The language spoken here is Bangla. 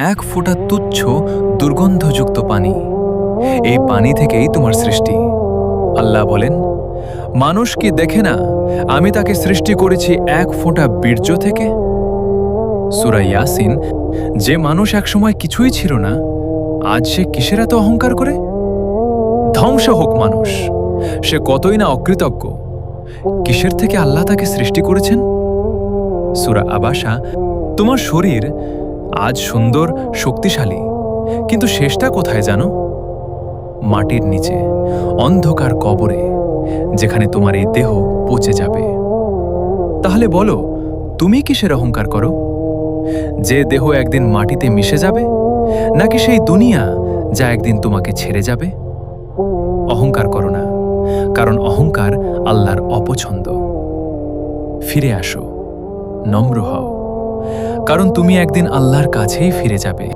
এক ফোঁটা তুচ্ছ দুর্গন্ধযুক্ত পানি। এই পানি থেকেই তোমার সৃষ্টি। আল্লাহ বলেন, মানুষ কি দেখে না আমি তাকে সৃষ্টি করেছি এক ফোঁটা বীর্য থেকে? সূরা ইয়াসিন। যে মানুষ একসময় কিছুই ছিল না, আজ সে কিসের এত অহংকার করে? ধ্বংস হোক মানুষ, সে কতই না অকৃতজ্ঞ। কিসের থেকে আল্লাহ তাকে সৃষ্টি করেছেন? সূরা আবাসা। তোমার শরীর আজ সুন্দর, শক্তিশালী, কিন্তু শেষটা কোথায় জানো? মাটির নিচে, অন্ধকার কবরে, যেখানে তোমার এই দেহ পচে যাবে। তাহলে বলো, তুমি কিসের অহংকার করো? যে দেহ একদিন মাটিতে মিশে যাবে, নাকি সেই দুনিয়া যা একদিন তোমাকে ছেড়ে যাবে? অহংকার করো না, কারণ অহংকার আল্লাহর অপছন্দ। ফিরে আসো, নম্র হও, কারণ তুমি একদিন আল্লাহর কাছেই ফিরে যাবে।